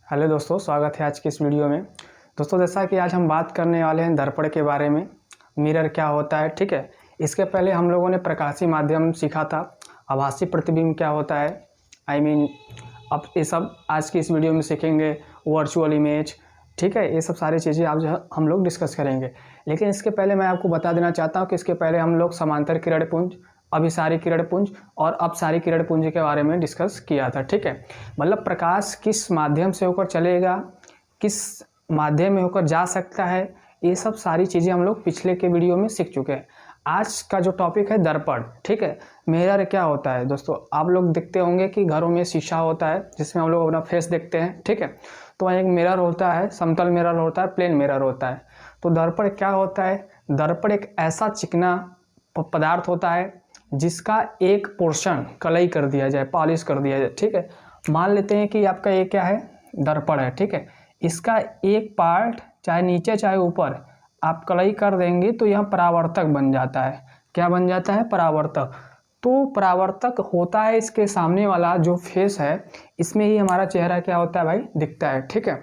Hello दोस्तों, स्वागत है आज की इस वीडियो में। दोस्तों, जैसा कि आज हम बात करने वाले हैं दर्पण के बारे में, मिरर क्या होता है। ठीक है, इसके पहले हम लोगों ने प्रकाशीय माध्यम सीखा था, आभासी प्रतिबिंब क्या होता है। अब ये सब आज की इस वीडियो में सीखेंगे, वर्चुअल इमेज। ठीक है, ये सब सारी चीज़ें आज हम लोग डिस्कस करेंगे। लेकिन इसके पहले मैं आपको बता देना चाहता हूँ कि इसके पहले हम लोग समांतर किरण पुंज, अभिसारी किरण पुंज और अपसारी किरण पुंज के बारे में डिस्कस किया था। ठीक है, मतलब प्रकाश किस माध्यम से होकर चलेगा, किस माध्यम में होकर जा सकता है, ये सब सारी चीज़ें हम लोग पिछले के वीडियो में सीख चुके हैं। आज का जो टॉपिक है दर्पण। ठीक है, मिरर क्या होता है। दोस्तों, आप लोग देखते होंगे कि घरों में शीशा होता है जिसमें हम लोग अपना फेस देखते हैं। ठीक है, तो वहाँ एक मिरर होता है, समतल मिरर होता है, प्लेन मिरर होता है। तो दर्पण क्या होता है। दर्पण एक ऐसा चिकना पदार्थ होता है जिसका एक पोर्शन कलई कर दिया जाए, पॉलिश कर दिया जाए। ठीक है, मान लेते हैं कि आपका ये क्या है, दर्पण है। ठीक है, इसका एक पार्ट चाहे नीचे चाहे ऊपर आप कलई कर देंगे तो यह परावर्तक बन जाता है। क्या बन जाता है, परावर्तक। तो परावर्तक होता है इसके सामने वाला जो फेस है, इसमें ही हमारा चेहरा क्या होता है भाई, दिखता है। ठीक है,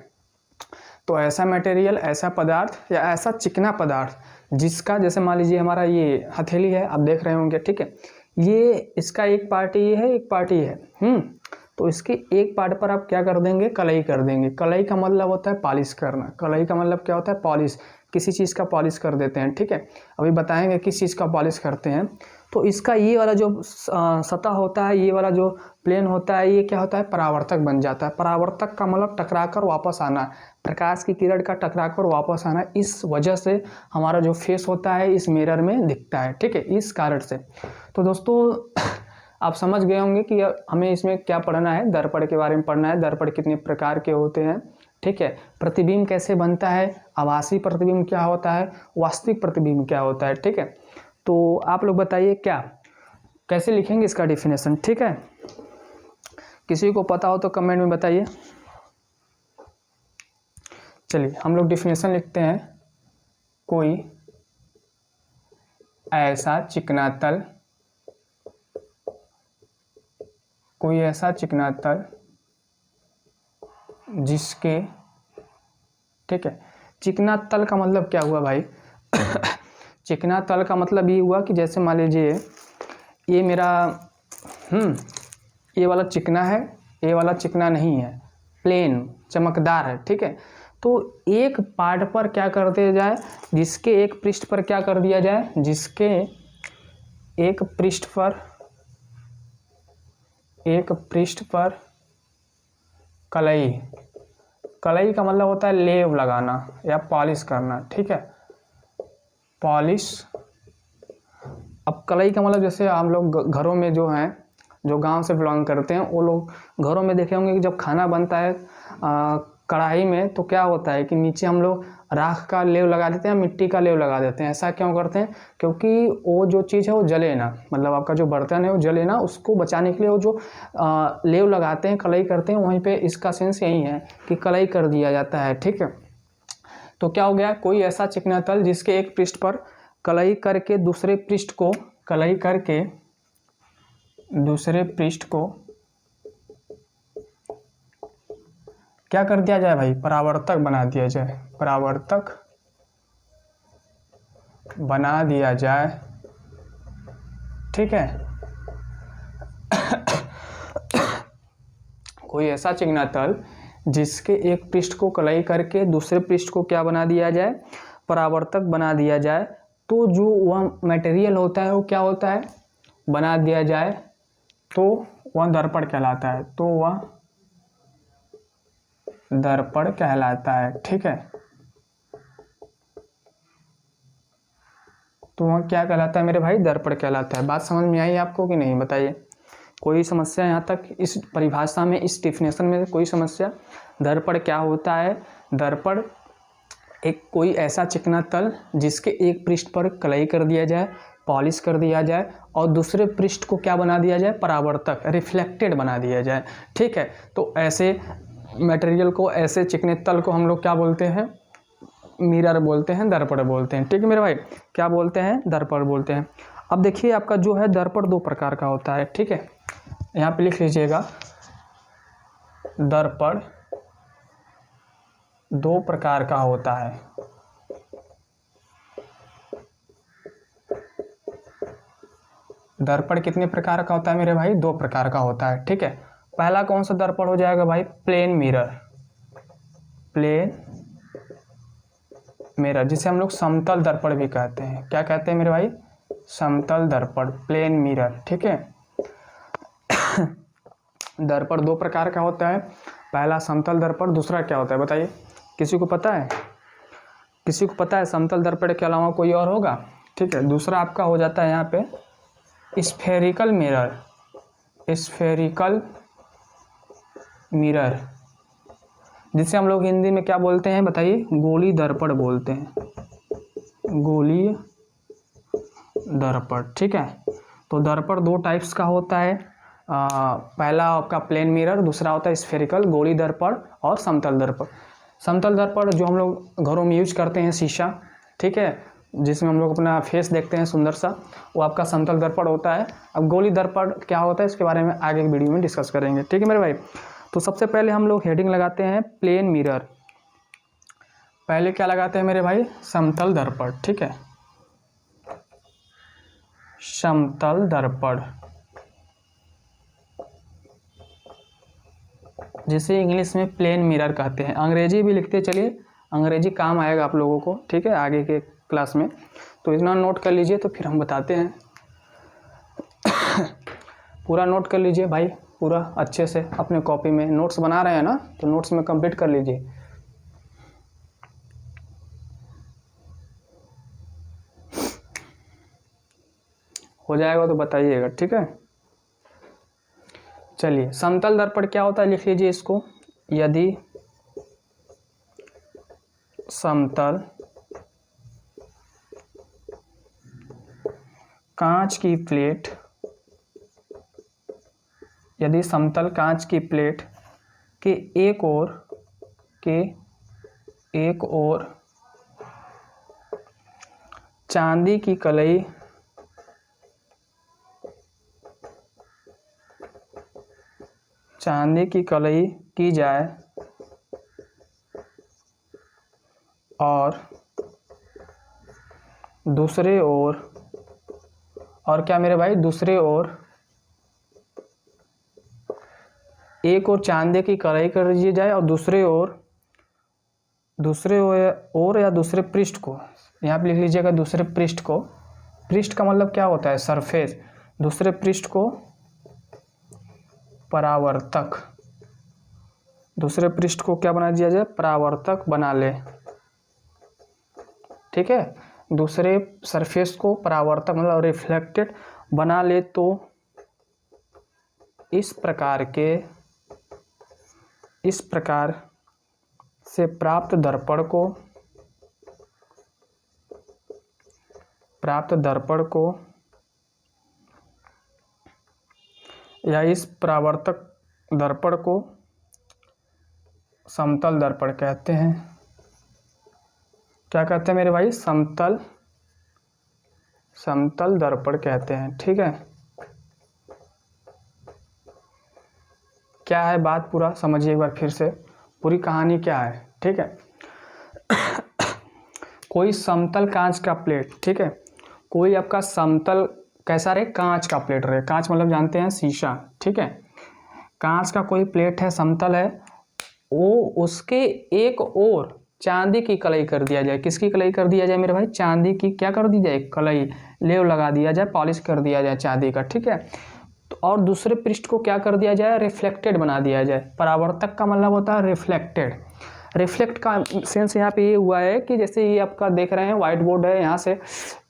तो ऐसा मटेरियल, ऐसा पदार्थ या ऐसा चिकना पदार्थ जिसका, जैसे मान लीजिए हमारा ये हथेली है, आप देख रहे होंगे। ठीक है, ये इसका एक पार्ट ये है, एक पार्ट ये है। तो इसके एक पार्ट पर आप क्या कर देंगे, कलई कर देंगे। कलई का मतलब होता है पॉलिश करना। कलई का मतलब क्या होता है, पॉलिश, किसी चीज़ का पॉलिश कर देते हैं। ठीक है, अभी बताएंगे किस चीज़ का पॉलिश करते हैं। तो इसका ये वाला जो सतह होता है, ये वाला जो प्लेन होता है, ये क्या होता है, परावर्तक बन जाता है। परावर्तक का मतलब टकराकर वापस आना, प्रकाश की किरण का टकराकर वापस आना। इस वजह से हमारा जो फेस होता है इस मिरर में दिखता है। ठीक है, इस कारण से। तो दोस्तों, आप समझ गए होंगे कि हमें इसमें क्या पढ़ना है, दर्पण के बारे में पढ़ना है। दर्पण कितने प्रकार के होते हैं। ठीक है, प्रतिबिंब कैसे बनता है, आभासी प्रतिबिंब क्या होता है, वास्तविक प्रतिबिंब क्या होता है। ठीक है, तो आप लोग बताइए क्या कैसे लिखेंगे इसका डेफिनेशन। ठीक है, किसी को पता हो तो कमेंट में बताइए। चलिए हम लोग डेफिनेशन लिखते हैं। कोई ऐसा चिकना तल, कोई ऐसा चिकना तल जिसके, ठीक है, चिकना तल का मतलब क्या हुआ भाई चिकना तल का मतलब ये हुआ कि जैसे मान लीजिए ये मेरा ये वाला चिकना है, ये वाला चिकना नहीं है, प्लेन चमकदार है। ठीक है, तो एक पार्ट पर क्या कर दिया जाए, जिसके एक पृष्ठ पर क्या कर दिया जाए, जिसके एक पृष्ठ पर कलई। कलई का मतलब होता है लेप लगाना या पॉलिश करना। ठीक है, पॉलिश। अब कलई का मतलब जैसे हम लोग घरों में जो हैं, जो गांव से बिलोंग करते हैं, वो लोग घरों में देखे होंगे कि जब खाना बनता है कढ़ाई में, तो क्या होता है कि नीचे हम लोग राख का लेव लगा देते हैं, मिट्टी का लेव लगा देते हैं। ऐसा क्यों करते हैं, क्योंकि वो जो चीज़ है वो जले ना, मतलब आपका जो बर्तन है वो जले ना, उसको बचाने के लिए वो जो लेव लगाते हैं, कलई करते हैं, वहीं पे इसका सेंस यही है कि कलई कर दिया जाता है। ठीक है, तो क्या हो गया, कोई ऐसा चिकना तल जिसके एक पृष्ठ पर कलई करके दूसरे पृष्ठ को, कलई करके दूसरे पृष्ठ को क्या कर दिया जाए भाई, परावर्तक बना दिया जाए, परावर्तक बना दिया जाए। ठीक है कोई ऐसा चिकना तल जिसके एक पृष्ठ को कलई करके दूसरे पृष्ठ को क्या बना दिया जाए, परावर्तक बना दिया जाए। तो जो वह मटेरियल होता है वो क्या होता है, बना दिया जाए, तो वह दर्पण कहलाता है। तो वह दर्पण कहलाता है। ठीक है, तो वह क्या कहलाता है मेरे भाई, दर्पण कहलाता है। बात समझ में आई आपको कि नहीं, बताइए। कोई समस्या यहाँ तक, इस परिभाषा में, इस डेफिनेशन में कोई समस्या। दर्पण क्या होता है, दर्पण एक कोई ऐसा चिकना तल जिसके एक पृष्ठ पर कलई कर दिया जाए, पॉलिश कर दिया जाए, और दूसरे पृष्ठ को क्या बना दिया जाए, परावर्तक, रिफ्लेक्टेड बना दिया जाए। ठीक है, तो ऐसे मटेरियल को, ऐसे चिकने तल को हम लोग क्या बोलते हैं, मिरर बोलते हैं, दर्पण बोलते हैं। ठीक है मेरे भाई, क्या बोलते हैं, दर्पण बोलते हैं। अब देखिए आपका जो है दर्पण दो प्रकार का होता है। ठीक है, यहाँ पे लिख लीजिएगा, दर्पण दो प्रकार का होता है। दर्पण कितने प्रकार का होता है मेरे भाई? दो प्रकार का होता है, ठीक है। पहला कौन सा दर्पण हो जाएगा भाई? Plane mirror. प्लेन मिरर जिसे हम लोग समतल दर्पण भी कहते हैं। क्या कहते हैं मेरे भाई? समतल दर्पण, प्लेन मिरर, ठीक है। दर्पण दो प्रकार का होता है। पहला समतल दर्पण, दूसरा क्या होता है बताइए? किसी को पता है? किसी को पता है समतल दर्पण के अलावा कोई और होगा? ठीक है। दूसरा आपका हो जाता है यहाँ पे स्फेरिकल मिरर। स्फेरिकल मिरर जिसे हम लोग हिंदी में क्या बोलते हैं बताइए? गोली दर्पण बोलते हैं। गोली दर्पण, ठीक है। तो दर्पण दो टाइप्स का होता है। पहला आपका प्लेन मिरर, दूसरा होता है स्फेरिकल, गोली दर्पण और समतल दर्पण। समतल दर्पण जो हम लोग घरों में यूज करते हैं, शीशा, ठीक है, जिसमें हम लोग अपना फेस देखते हैं सुंदर सा, वो आपका समतल दर्पण होता है। अब गोली दर्पण क्या होता है इसके बारे में आगे की वीडियो में डिस्कस करेंगे, ठीक है मेरे भाई। तो सबसे पहले हम लोग हेडिंग लगाते हैं प्लेन मिरर। पहले क्या लगाते हैं मेरे भाई? समतल दर्पण, ठीक है। समतल दर्पण जिसे इंग्लिश में प्लेन मिरर कहते हैं। अंग्रेजी भी लिखते चलिए, अंग्रेजी काम आएगा आप लोगों को, ठीक है, आगे के क्लास में। तो इतना नोट कर लीजिए तो फिर हम बताते हैं। पूरा नोट कर लीजिए भाई, पूरा अच्छे से अपने कॉपी में नोट्स बना रहे हैं ना, तो नोट्स में कंप्लीट कर लीजिए। हो जाएगा तो बताइएगा, ठीक है। चलिए, समतल दर्पण क्या होता है लिख लीजिए इसको। यदि समतल कांच की प्लेट, यदि समतल कांच की प्लेट के एक ओर चांदी की कलई की जाए और दूसरे ओर, और क्या मेरे भाई? दूसरे ओर एक और चांदी की कढ़ाई कर दी जाए और दूसरे ओर या दूसरे पृष्ठ को, यहाँ पे लिख लीजिएगा दूसरे पृष्ठ को। पृष्ठ का मतलब क्या होता है? सरफेस। दूसरे पृष्ठ को परावर्तक, दूसरे पृष्ठ को क्या बना दिया जाए? परावर्तक बना ले, ठीक है। दूसरे सरफेस को परावर्तक मतलब रिफ्लेक्टेड बना ले तो इस प्रकार से प्राप्त दर्पण को या इस परावर्तक दर्पण को समतल दर्पण कहते हैं। क्या कहते हैं मेरे भाई? समतल दर्पण कहते हैं, ठीक है। क्या है बात? पूरा समझिए एक बार फिर से, पूरी कहानी क्या है, ठीक है। कोई समतल कांच का प्लेट, ठीक है, कोई आपका समतल कैसा रहे? कांच का प्लेट रहे। कांच मतलब जानते हैं शीशा, ठीक है। कांच का कोई प्लेट है, समतल है, वो उसके एक और चांदी की कलई कर दिया जाए। किसकी कलई कर दिया जाए मेरे भाई? चांदी की क्या कर दी जाए? कलई, लेव लगा दिया जाए, पॉलिश कर दिया जाए चांदी का, ठीक है। तो और दूसरे पृष्ठ को क्या कर दिया जाए? रिफ्लेक्टेड बना दिया जाए। परावर्तक का मतलब होता है रिफ्लेक्टेड। रिफ्लेक्ट का सेंस यहाँ पे ये हुआ है कि जैसे ये आपका देख रहे हैं व्हाइट बोर्ड है, यहाँ से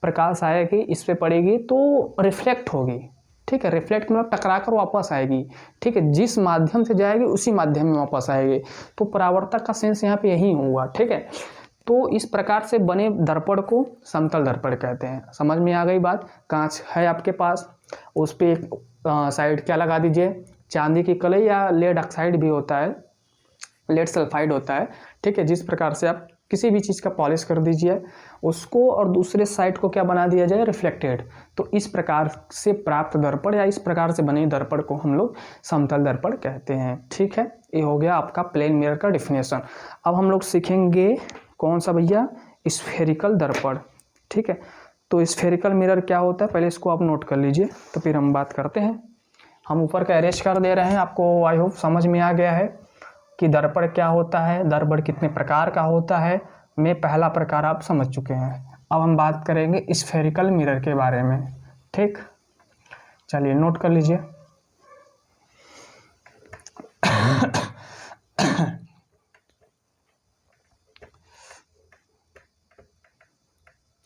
प्रकाश आएगी, इस पे पड़ेगी तो रिफ्लेक्ट होगी, ठीक है। रिफ्लेक्ट मतलब टकरा कर वापस आएगी, ठीक है। जिस माध्यम से जाएगी उसी माध्यम में वापस आएगी। तो परावर्तक का सेंस यहाँ पे यही हुआ, ठीक है। तो इस प्रकार से बने दर्पण को समतल दर्पण कहते हैं। समझ में आ गई बात? कांच है आपके पास, उस पर एक साइड क्या लगा दीजिए? चांदी की कलई या लेड ऑक्साइड भी होता है, लेड सल्फाइड होता है, ठीक है। जिस प्रकार से आप किसी भी चीज़ का पॉलिश कर दीजिए उसको, और दूसरे साइड को क्या बना दिया जाए, रिफ्लेक्टेड। तो इस प्रकार से प्राप्त दर्पण या इस प्रकार से बने दर्पण को हम लोग समतल दर्पण कहते हैं। ठीक है, ये हो गया आपका प्लेन मिरर का डिफिनेशन। अब हम लोग सीखेंगे कौन सा भैया, स्फेरिकल दर्पण। ठीक है, तो स्फेरिकल मिरर क्या होता है पहले इसको आप नोट कर लीजिए, तो फिर हम बात करते हैं। हम ऊपर का अरेंज कर दे रहे हैं, आपको आई होप समझ में आ गया है कि दर्पण क्या होता है, दर्पण कितने प्रकार का होता है। में पहला प्रकार आप समझ चुके हैं। अब हम बात करेंगे स्फेरिकल मिरर के बारे में। ठीक, चलिए नोट कर लीजिए।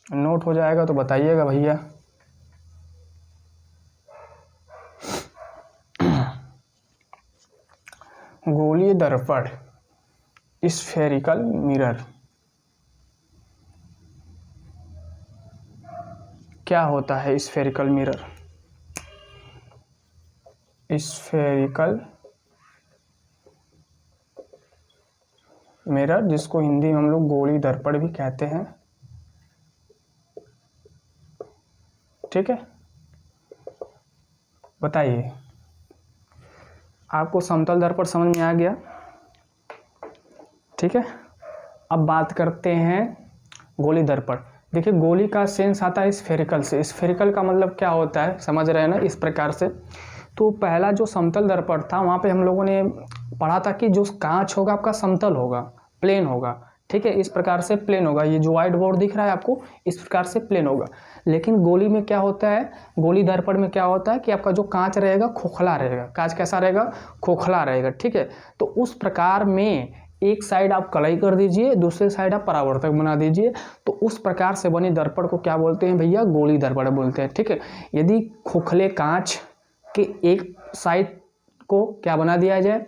नोट हो जाएगा तो बताइएगा भैया। गोलीय दर्पण स्फेरिकल मिरर क्या होता है। स्फेरिकल मिरर, स्फेरिकल मिरर जिसको हिंदी में हम लोग गोली दर्पण भी कहते हैं। ठीक है, बताइए आपको समतल दर्पण समझ में आ गया। ठीक है, अब बात करते हैं गोली दर्पण। देखिए गोली का सेंस आता है स्फेरिकल से। स्फेरिकल का मतलब क्या होता है समझ रहे हैं ना, इस प्रकार से। तो पहला जो समतल दर्पण था वहाँ पे हम लोगों ने पढ़ा था कि जो कांच होगा आपका समतल होगा, प्लेन होगा। ठीक है, इस प्रकार से प्लेन होगा। ये जो व्हाइट बोर्ड दिख रहा है आपको, इस प्रकार से प्लेन होगा। लेकिन गोली में क्या होता है, गोली दर्पण में क्या होता है कि आपका जो कांच रहेगा खोखला रहेगा। कांच कैसा रहेगा, खोखला रहेगा। ठीक है, तो उस प्रकार में एक साइड आप कलई कर दीजिए, दूसरे साइड आप परावर्तक बना दीजिए, तो उस प्रकार से बने दर्पण को क्या बोलते हैं भैया, गोली दर्पण बोलते हैं। ठीक है, यदि खोखले कांच के एक साइड को क्या बना दिया जाए,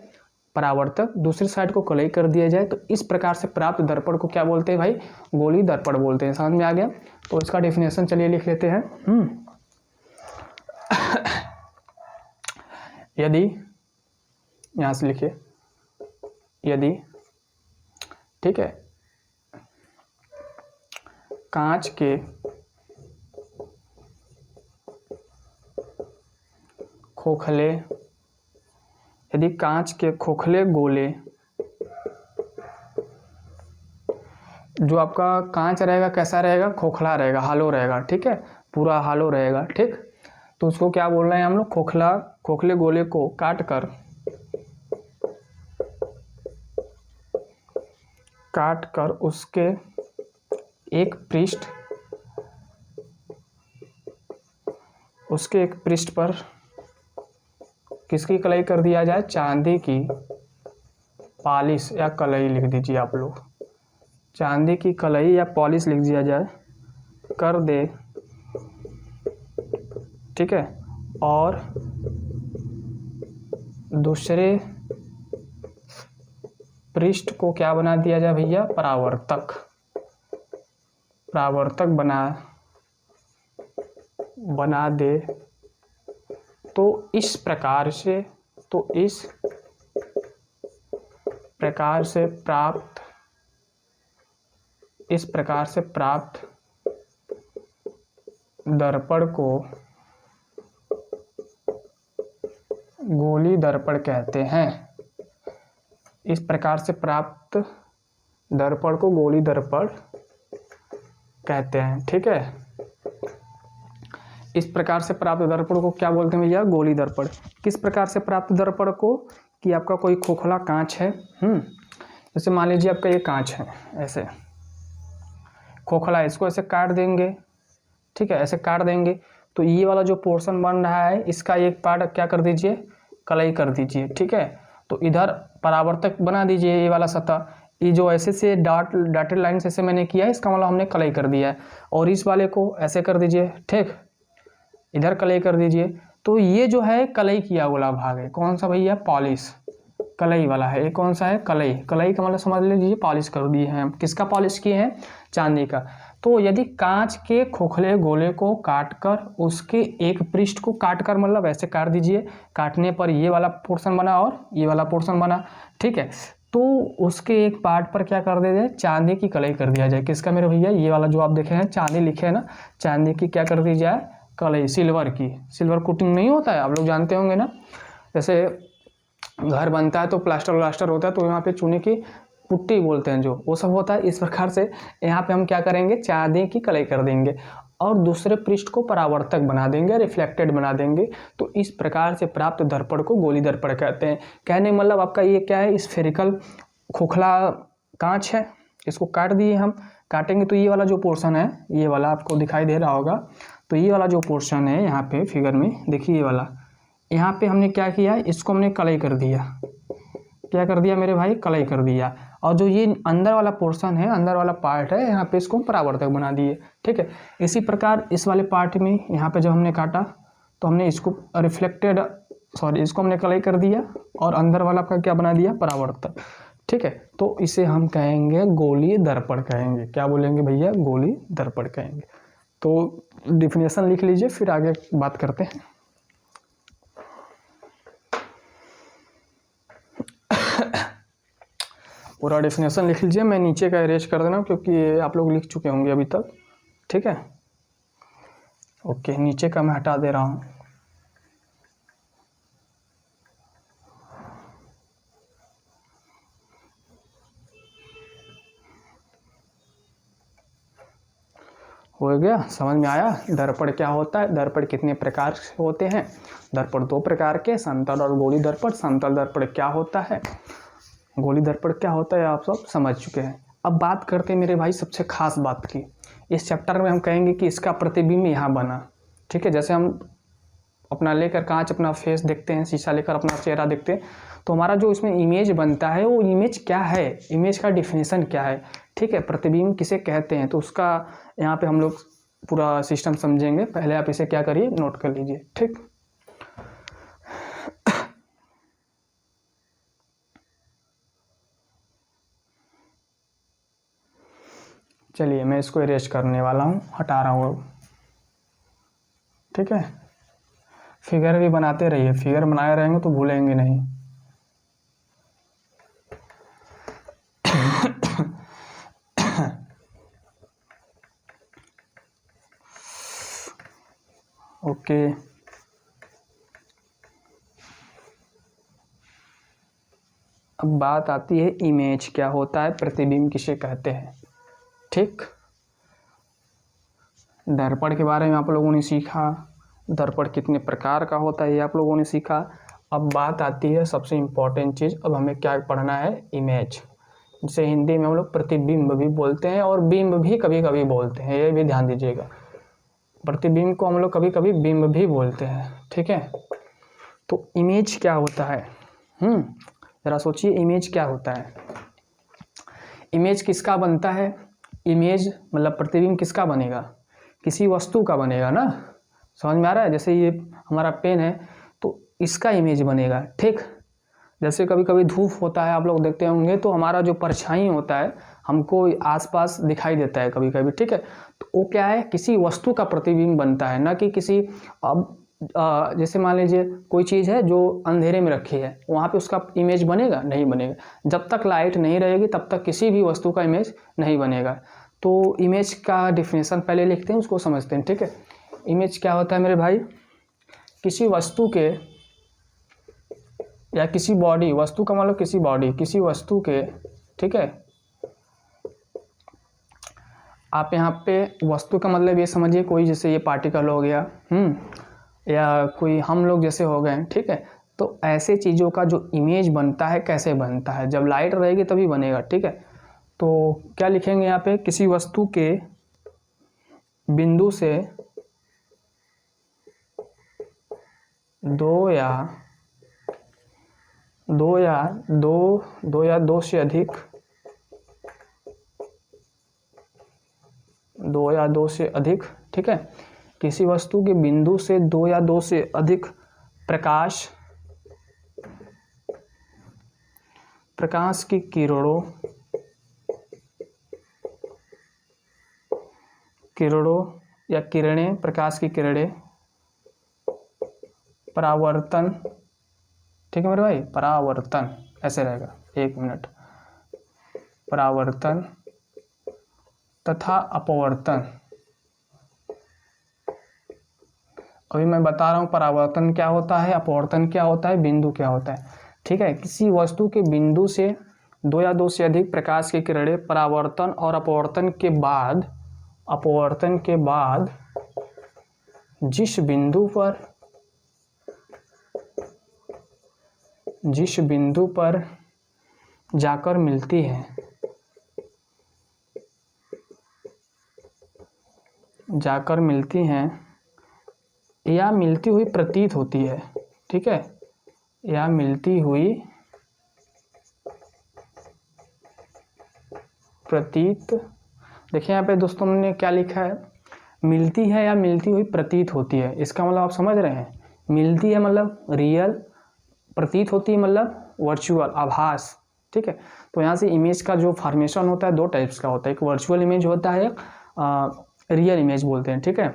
परावर्तक, दूसरी साइड को कलई कर दिया जाए, तो इस प्रकार से प्राप्त दर्पण को क्या बोलते हैं भाई, गोली दर्पण बोलते हैं। समझ में आ गया। तो इसका डेफिनेशन चलिए लिख लेते हैं। यदि, यहां से लिखिए, यदि, ठीक है, कांच के खोखले, यदि कांच के खोखले गोले, जो आपका कांच रहेगा कैसा रहेगा, खोखला रहेगा, हालो रहेगा। ठीक है, पूरा हालो रहेगा। ठीक, तो उसको क्या बोल रहे हैं हम लोग, खोखले गोले को काट कर उसके एक पृष्ठ पर किसकी कलई कर दिया जाए, चांदी की पॉलिश या कलई लिख दीजिए आप लोग, चांदी की कलई या पॉलिश लिख दिया जाए, कर दे। ठीक है, और दूसरे पृष्ठ को क्या बना दिया जाए भैया, परावर्तक बना दे। तो इस प्रकार से प्राप्त दर्पण को गोली दर्पण कहते हैं। इस प्रकार से प्राप्त दर्पण को गोली दर्पण कहते हैं। ठीक है, इस प्रकार से प्राप्त दर्पण को क्या बोलते हैं भैया, गोली दर्पण। किस प्रकार से प्राप्त दर्पण को, कि आपका कोई खोखला कांच है, जैसे मान लीजिए आपका ये कांच है, ऐसे खोखला है, इसको ऐसे काट देंगे। ठीक है, ऐसे काट देंगे तो ये वाला जो पोर्शन बन रहा है इसका एक पार्ट क्या कर दीजिए, कलई कर दीजिए। ठीक है, तो इधर परावर्तक बना दीजिए, ये वाला सतह, ये जो ऐसे से डॉटेड लाइन से मैंने किया है, इसका मतलब हमने कलई कर दिया है। और इस वाले को ऐसे कर दीजिए। ठीक, इधर कलई कर दीजिए। तो ये जो है कलई किया वाला भाग है, कौन सा भैया, पॉलिश, कलई वाला है। ये कौन सा है, कलई। कलई का मतलब समझ लीजिए पॉलिश कर दिए हैं। किसका पॉलिश किए हैं, चांदी का। तो यदि कांच के खोखले गोले को काटकर उसके एक पृष्ठ को काटकर, मतलब ऐसे काट दीजिए, काटने पर ये वाला पोर्शन बना और ये वाला पोर्शन बना। ठीक है, तो उसके एक पार्ट पर क्या कर दिया जाए, चांदी की कलई कर दिया जाए। किसका मेरे भैया, ये वाला जो आप देखे हैं चांदी लिखे है ना, चांदी की क्या कर दी जाए, कलई, सिल्वर की। सिल्वर कोटिंग नहीं होता है, आप लोग जानते होंगे ना, जैसे घर बनता है तो प्लास्टर व्लास्टर होता है तो यहाँ पे चूने की पुट्टी बोलते हैं जो, वो सब होता है। इस प्रकार से यहाँ पे हम क्या करेंगे, चांदी की कलई कर देंगे और दूसरे पृष्ठ को परावर्तक बना देंगे, रिफ्लेक्टेड बना देंगे। तो इस प्रकार से प्राप्त दर्पण को गोली दर्पण कहते हैं। कहने मतलब आपका ये क्या है, स्फेरिकल खोखला कांच है, इसको काट दिए हम। काटेंगे तो ये वाला जो पोर्शन है, ये वाला आपको दिखाई दे रहा होगा, तो ये वाला जो पोर्शन है यहाँ पे फिगर में देखिए, ये वाला यहाँ पे हमने क्या किया, इसको हमने कलई कर दिया। क्या कर दिया मेरे भाई, कलई कर दिया। और जो ये अंदर वाला पोर्शन है, अंदर वाला पार्ट है, यहाँ पे इसको परावर्तक बना दिए। ठीक है, इसी प्रकार इस वाले पार्ट में यहाँ पे जब हमने काटा तो हमने इसको रिफ्लेक्टेड, सॉरी, इसको हमने कलई कर दिया और अंदर वाला का क्या बना दिया, परावर्तक। ठीक है, तो इसे हम कहेंगे गोलीय दर्पण कहेंगे। क्या बोलेंगे भैया, गोलीय दर्पण कहेंगे। तो डिफिनेशन लिख लीजिए, फिर आगे बात करते हैं। पूरा डेफिनेशन लिख लीजिए, मैं नीचे का इरेज कर देना क्योंकि ये आप लोग लिख चुके होंगे अभी तक। ठीक है, ओके, नीचे का मैं हटा दे रहा हूँ। हो गया, समझ में आया दर्पण क्या होता है, दर्पण कितने प्रकार से होते हैं। दर्पण दो प्रकार के, समतल और गोली दर्पण। समतल दर्पण क्या होता है, गोली दर्पण क्या होता है, आप सब समझ चुके हैं। अब बात करते हैं मेरे भाई सबसे खास बात की। इस चैप्टर में हम कहेंगे कि इसका प्रतिबिंब यहाँ बना। ठीक है, जैसे हम अपना लेकर कांच अपना फेस देखते हैं, शीशा लेकर अपना चेहरा देखते हैं, तो हमारा जो इसमें इमेज बनता है वो इमेज क्या है, इमेज का डिफिनेशन क्या है। ठीक है, प्रतिबिंब किसे कहते हैं, तो उसका यहाँ पे हम लोग पूरा सिस्टम समझेंगे। पहले आप इसे क्या करिए, नोट कर लीजिए। ठीक, चलिए मैं इसको इरेज करने वाला हूँ, हटा रहा हूँ। ठीक है, फिगर भी बनाते रहिए, फिगर बनाए रहेंगे तो भूलेंगे नहीं। ओके, अब बात आती है इमेज क्या होता है, प्रतिबिंब किसे कहते हैं। ठीक, दर्पण के बारे में आप लोगों ने सीखा, दर्पण कितने प्रकार का होता है ये आप लोगों ने सीखा। अब बात आती है सबसे इम्पोर्टेंट चीज़, अब हमें क्या पढ़ना है, इमेज, जिसे हिंदी में हम लोग प्रतिबिंब भी बोलते हैं और बिंब भी कभी कभी बोलते हैं, ये भी ध्यान दीजिएगा। प्रतिबिंब को हम लोग कभी कभी बिंब भी बोलते हैं। ठीक है, तो इमेज क्या होता है, जरा सोचिए इमेज क्या होता है। इमेज किसका बनता है, इमेज मतलब प्रतिबिंब किसका बनेगा, किसी वस्तु का बनेगा ना। समझ में आ रहा है, जैसे ये हमारा पेन है तो इसका इमेज बनेगा। ठीक, जैसे कभी कभी धूप होता है, आप लोग देखते होंगे, तो हमारा जो परछाई होता है हमको आसपास दिखाई देता है कभी कभी। ठीक है, तो वो क्या है, किसी वस्तु का प्रतिबिंब बनता है, ना कि किसी, अब जैसे मान लीजिए कोई चीज़ है जो अंधेरे में रखी है, वहाँ पे उसका इमेज बनेगा, नहीं बनेगा। जब तक लाइट नहीं रहेगी तब तक किसी भी वस्तु का इमेज नहीं बनेगा। तो इमेज का डिफिनेशन पहले लिखते हैं, उसको समझते हैं। ठीक है, इमेज क्या होता है मेरे भाई, किसी वस्तु के या किसी बॉडी, वस्तु का मतलब किसी बॉडी, किसी वस्तु के, ठीक है, आप यहाँ पे वस्तु का मतलब ये समझिए, कोई जैसे ये पार्टिकल हो गया, या कोई हम लोग जैसे हो गए। ठीक है, तो ऐसे चीज़ों का जो इमेज बनता है, कैसे बनता है, जब लाइट रहेगी तभी बनेगा। ठीक है, तो क्या लिखेंगे यहाँ पे, किसी वस्तु के बिंदु से दो या दो से अधिक, ठीक है, किसी वस्तु के बिंदु से दो या दो से अधिक प्रकाश की किरणों या किरणें, प्रकाश की किरणें परावर्तन, ठीक है मेरे भाई, परावर्तन ऐसे रहेगा, एक मिनट, परावर्तन तथा अपवर्तन। अभी मैं बता रहा हूँ परावर्तन क्या होता है, अपवर्तन क्या होता है, बिंदु क्या होता है। ठीक है, किसी वस्तु के बिंदु से दो या दो से अधिक प्रकाश की किरणें परावर्तन और अपवर्तन के बाद जिस बिंदु पर जाकर मिलती हैं या मिलती हुई प्रतीत होती है। ठीक है, या मिलती हुई प्रतीत। देखिए यहाँ पे दोस्तों हमने क्या लिखा है, मिलती है या मिलती हुई प्रतीत होती है। इसका मतलब आप समझ रहे हैं, मिलती है मतलब रियल, प्रतीत होती है मतलब वर्चुअल, आभास। ठीक है, तो यहाँ से इमेज का जो फॉर्मेशन होता है दो टाइप्स का होता है, एक वर्चुअल इमेज होता है, एक रियल इमेज बोलते हैं। ठीक है,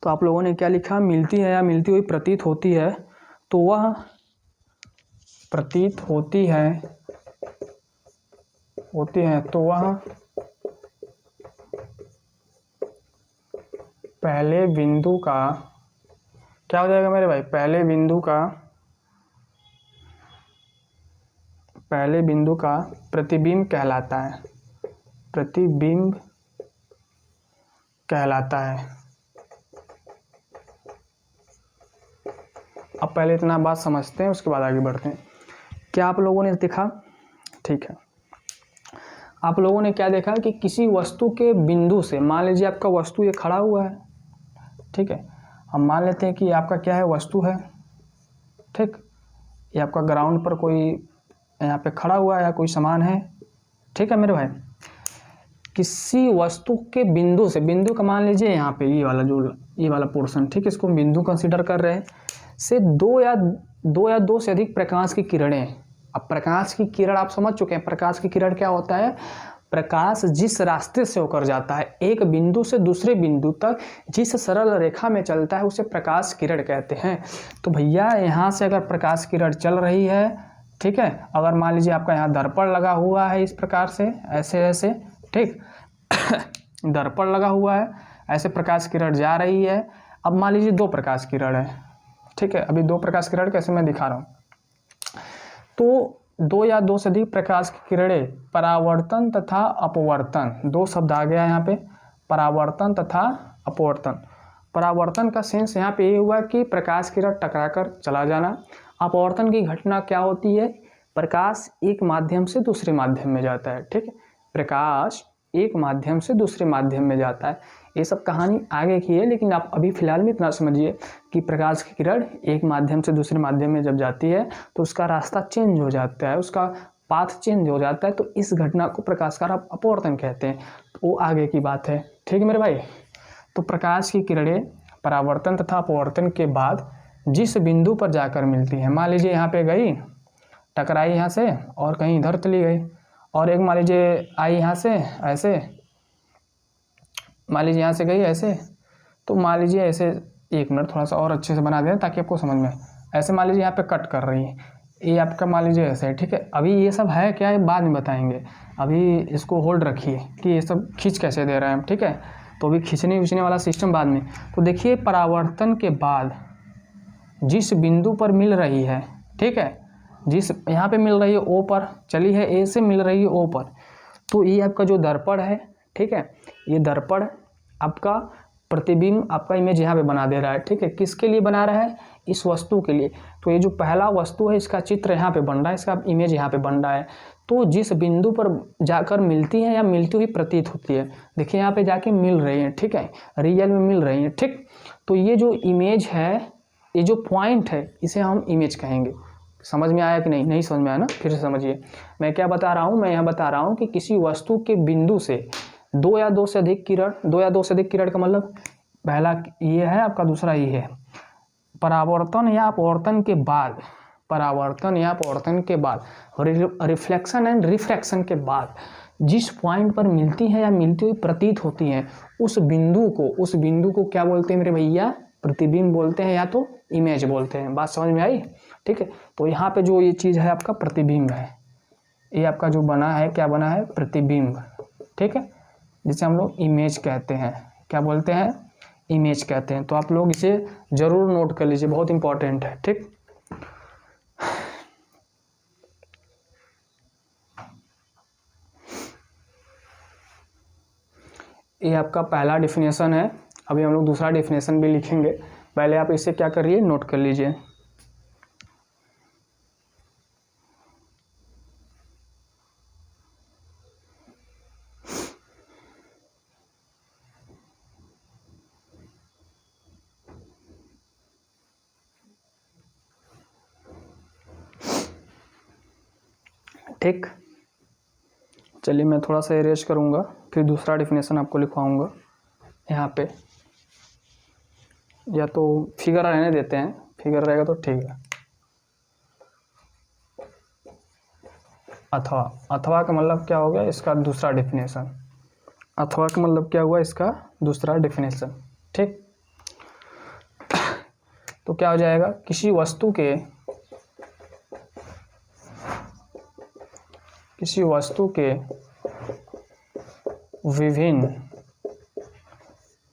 तो आप लोगों ने क्या लिखा, मिलती है या मिलती हुई प्रतीत होती है, तो वह प्रतीत होती है तो वह पहले बिंदु का क्या हो जाएगा मेरे भाई, पहले बिंदु का प्रतिबिंब कहलाता है, प्रतिबिंब कहलाता है। अब पहले इतना बात समझते हैं, उसके बाद आगे बढ़ते हैं। क्या आप लोगों ने देखा, ठीक है, आप लोगों ने क्या देखा कि किसी वस्तु के बिंदु से, मान लीजिए आपका वस्तु ये खड़ा हुआ है। ठीक है, हम मान लेते हैं कि आपका क्या है, वस्तु है। ठीक, ये आपका ग्राउंड पर कोई यहाँ पे खड़ा हुआ है या कोई सामान है। ठीक है मेरे भाई, किसी वस्तु के बिंदु से, बिंदु का मान लीजिए यहाँ पे ये वाला पोर्शन, ठीक है, इसको हम बिंदु कंसीडर कर रहे हैं, से दो या दो से अधिक प्रकाश की किरणें। अब प्रकाश की किरण आप समझ चुके हैं, प्रकाश की किरण क्या होता है, प्रकाश जिस रास्ते से होकर जाता है, एक बिंदु से दूसरे बिंदु तक जिस सरल रेखा में चलता है उसे प्रकाश किरण कहते हैं। तो भैया यहाँ से अगर प्रकाश किरण चल रही है, ठीक है, अगर मान लीजिए आपका यहाँ दर्पण लगा हुआ है इस प्रकार से, ऐसे, ठीक दर्पण लगा हुआ है, ऐसे प्रकाश किरण जा रही है। अब मान लीजिए दो प्रकाश किरण है। ठीक है, अभी दो प्रकाश किरण कैसे मैं दिखा रहा हूँ। तो दो या दो से अधिक प्रकाश की किरणें परावर्तन तथा अपवर्तन, दो शब्द आ गया यहाँ पे, परावर्तन तथा अपवर्तन। परावर्तन का सेंस यहाँ पे ये हुआ कि प्रकाश किरण टकराकर चला जाना। अपवर्तन की घटना क्या होती है, प्रकाश एक माध्यम से दूसरे माध्यम में जाता है। ठीक है, प्रकाश एक माध्यम से दूसरे माध्यम में जाता है। ये सब कहानी आगे की है, लेकिन आप अभी फिलहाल में इतना समझिए कि प्रकाश की किरण एक माध्यम से दूसरे माध्यम में जब जाती है तो उसका रास्ता चेंज हो जाता है, उसका पाथ चेंज हो जाता है, तो इस घटना को प्रकाश का अपवर्तन कहते हैं। तो वो आगे की बात है। ठीक है मेरे भाई, तो प्रकाश की किरणें परावर्तन तथा अपवर्तन के बाद जिस बिंदु पर जाकर मिलती हैं, मान लीजिए यहाँ पे गई, टकराई यहाँ से और कहीं इधर चली गई, और एक मान लीजिए आई यहाँ से ऐसे, मान लीजिए यहाँ से गई ऐसे, तो मान लीजिए ऐसे, एक मिनट थोड़ा सा और अच्छे से बना दें ताकि आपको समझ में, ऐसे मान लीजिए यहाँ पे कट कर रही है, ये आपका मान लीजिए ऐसे है। ठीक है, अभी ये सब है क्या है बाद में बताएंगे, अभी इसको होल्ड रखिए कि ये सब खींच कैसे दे रहे हैं हम। ठीक है, तो अभी खींचने वाला सिस्टम बाद में। तो देखिए परावर्तन के बाद जिस बिंदु पर मिल रही है, ठीक है, जिस यहाँ पे मिल रही है ओ पर, चली है ए से मिल रही है ओ पर, तो ये आपका जो दर्पण है, ठीक है, ये दर्पण आपका प्रतिबिंब, आपका इमेज यहाँ पे बना दे रहा है। ठीक है, किसके लिए बना रहा है, इस वस्तु के लिए। तो ये जो पहला वस्तु है इसका चित्र यहाँ पे बन रहा है, इसका इमेज यहाँ पे बन रहा है। तो जिस बिंदु पर जाकर मिलती है या मिलती हुई प्रतीत होती है, देखिए यहाँ पे जाके मिल रही है, ठीक है, रियल में मिल रही है। ठीक, तो ये जो इमेज है, ये जो पॉइंट है, इसे हम इमेज कहेंगे। समझ में आया कि नहीं, नहीं समझ में आया ना, फिर से समझिए मैं क्या बता रहा हूँ। मैं यहाँ बता रहा हूँ कि किसी वस्तु के बिंदु से दो या दो से अधिक किरण का मतलब पहला ये है आपका, दूसरा ये है। परावर्तन या अपवर्तन के बाद, रिफ्लेक्शन एंड रिफ्रैक्शन के बाद जिस पॉइंट पर मिलती है या मिलती हुई प्रतीत होती हैं, उस बिंदु को क्या बोलते हैं मेरे भैया, प्रतिबिंब बोलते हैं या तो इमेज बोलते हैं। बात समझ में आई। ठीक है, तो यहाँ पे जो ये चीज़ है आपका प्रतिबिंब है, ये आपका जो बना है क्या बना है, प्रतिबिंब, ठीक है, जिसे हम लोग इमेज कहते हैं। क्या बोलते हैं, इमेज कहते हैं। तो आप लोग इसे जरूर नोट कर लीजिए, बहुत इंपॉर्टेंट है, ठीक। ये आपका पहला डिफिनेशन है। अभी हम लोग दूसरा डिफिनेशन भी लिखेंगे, पहले आप इसे क्या करिए, नोट कर लीजिए। ठीक, चलिए मैं थोड़ा सा इरेज करूँगा, फिर दूसरा डिफिनेशन आपको लिखवाऊँगा यहाँ पे, या तो फिगर रहने देते हैं, फिगर रहेगा तो ठीक है। अथवा, अथवा का मतलब क्या हो गया, इसका दूसरा डिफिनेशन। अथवा का मतलब क्या हुआ, इसका दूसरा डिफिनेशन, ठीक। तो क्या हो जाएगा, किसी वस्तु के विभिन्न,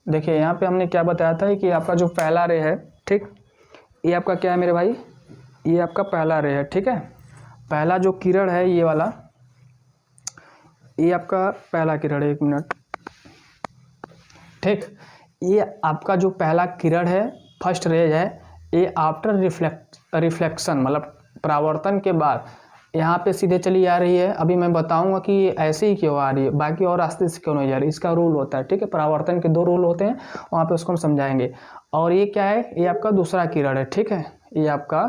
देखिए यहाँ पे हमने क्या बताया था कि आपका जो पहला रे है, ठीक, ये आपका क्या है मेरे भाई, ये आपका पहला रे है, ठीक है। पहला जो किरण है ये वाला, ये आपका पहला किरण है, 1 मिनट, ठीक। ये आपका जो पहला किरण है, फर्स्ट रेज है, ये आफ्टर रिफ्लेक्शन मतलब परावर्तन के बाद यहाँ पे सीधे चली आ रही है। अभी मैं बताऊंगा कि ये ऐसे ही क्यों आ रही है, बाकी और रास्ते से क्यों नहीं जा रही, इसका रूल होता है, ठीक है। परावर्तन के 2 रूल होते हैं, वहाँ पे उसको हम समझाएंगे। और ये क्या है, ये आपका दूसरा किरण है, ठीक है, ये आपका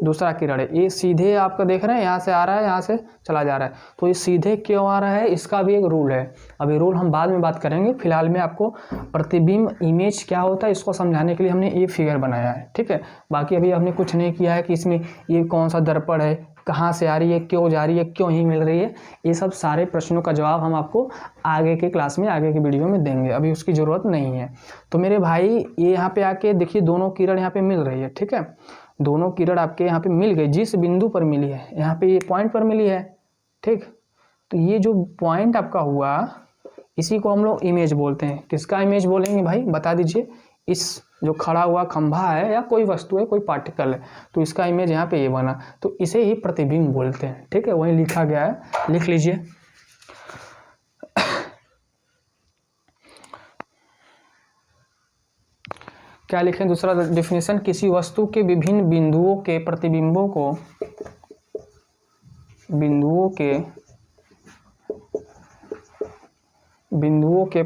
दूसरा किरण है। ये सीधे आपका देख रहे हैं, यहाँ से आ रहा है, यहाँ से चला जा रहा है, तो ये सीधे क्यों आ रहा है, इसका भी एक रूल है। अभी रूल हम बाद में बात करेंगे, फिलहाल में आपको प्रतिबिंब इमेज क्या होता है इसको समझाने के लिए हमने ये फिगर बनाया है, ठीक है। बाकी अभी हमने कुछ नहीं किया है कि इसमें ये कौन सा दर्पण है, कहाँ से आ रही है, क्यों जा रही है, क्यों ही मिल रही है, ये सब सारे प्रश्नों का जवाब हम आपको आगे के क्लास में, आगे के वीडियो में देंगे, अभी उसकी ज़रूरत नहीं है। तो मेरे भाई ये यहाँ पे आके देखिए, दोनों किरण यहाँ पे मिल रही है, ठीक है, दोनों किरण आपके यहाँ पे मिल गई, जिस बिंदु पर मिली है, यहाँ पे ये पॉइंट पर मिली है, ठीक। तो ये जो पॉइंट आपका हुआ, इसी को हम लोग इमेज बोलते हैं। किसका इमेज बोलेंगे भाई, बता दीजिए। इस जो खड़ा हुआ खंभा है या कोई वस्तु है, कोई पार्टिकल है, तो इसका इमेज यहाँ पे ये बना, तो इसे ही प्रतिबिंब बोलते हैं, ठीक है। वहीं लिखा गया है, लिख लीजिए। क्या लिखें दूसरा डिफिनेशन, किसी वस्तु के विभिन्न बिंदुओं के प्रतिबिंबों को, बिंदुओं के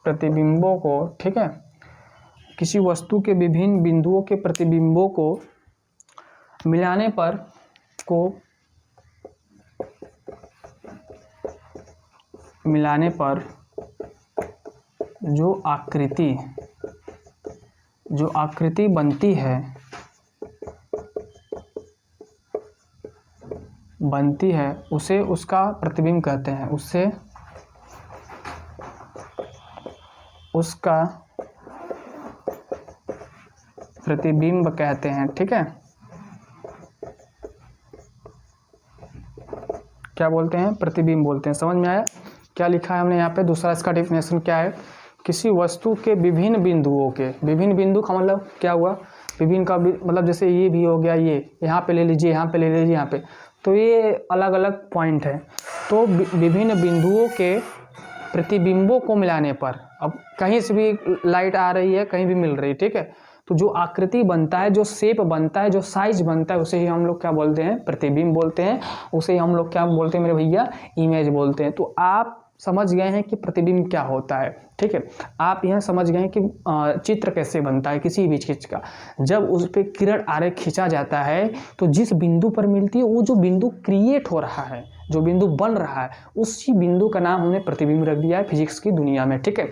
प्रतिबिंबों को, ठीक है, किसी वस्तु के विभिन्न बिंदुओं के प्रतिबिंबों को मिलाने पर जो आकृति बनती है उसे उसका प्रतिबिंब कहते हैं, उसका प्रतिबिंब कहते हैं, ठीक है। क्या बोलते हैं, प्रतिबिंब बोलते हैं। समझ में आया क्या लिखा है हमने यहाँ पे। दूसरा इसका डेफिनेशन क्या है, किसी वस्तु के विभिन्न बिंदुओं के, विभिन्न बिंदु का मतलब क्या हुआ, विभिन्न का मतलब जैसे ये भी हो गया, ये यहाँ पे ले लीजिए, यहाँ पे ले लीजिए, यहाँ पे, तो ये अलग अलग पॉइंट है। तो विभिन्न बिंदुओं के प्रतिबिंबों को मिलाने पर, अब कहीं से भी लाइट आ रही है, कहीं भी मिल रही है, ठीक है, तो जो आकृति बनता है, जो शेप बनता है, जो साइज बनता है, उसे ही हम लोग क्या बोलते हैं, प्रतिबिंब बोलते हैं। उसे ही हम लोग क्या बोलते हैं मेरे भैया, इमेज बोलते हैं। तो आप समझ गए हैं कि प्रतिबिंब क्या होता है, ठीक है। आप यह समझ गए हैं कि चित्र कैसे बनता है किसी भी चीज़ का। जब उस पर किरण आरेख खींचा जाता है, तो जिस बिंदु पर मिलती है, वो जो बिंदु क्रिएट हो रहा है, जो बिंदु बन रहा है, उसी बिंदु का नाम हमने प्रतिबिंब रख दिया है फिजिक्स की दुनिया में, ठीक है।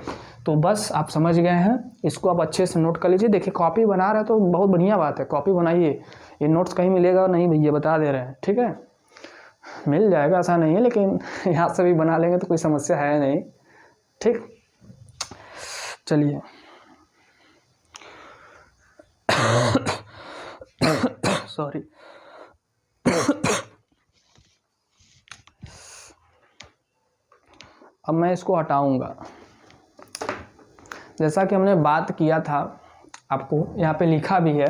तो बस आप समझ गए हैं, इसको आप अच्छे से नोट कर लीजिए। देखिए कॉपी बना रहे हैं तो बहुत बढ़िया बात है, कॉपी बनाइए। ये नोट्स कहीं मिलेगा नहीं भैया, बता दे रहे हैं, ठीक है। मिल जाएगा, ऐसा नहीं है, लेकिन यहाँ से भी बना लेंगे तो कोई समस्या है नहीं, ठीक। चलिए सॉरी। अब मैं इसको हटाऊंगा। जैसा कि हमने बात किया था, आपको यहाँ पे लिखा भी है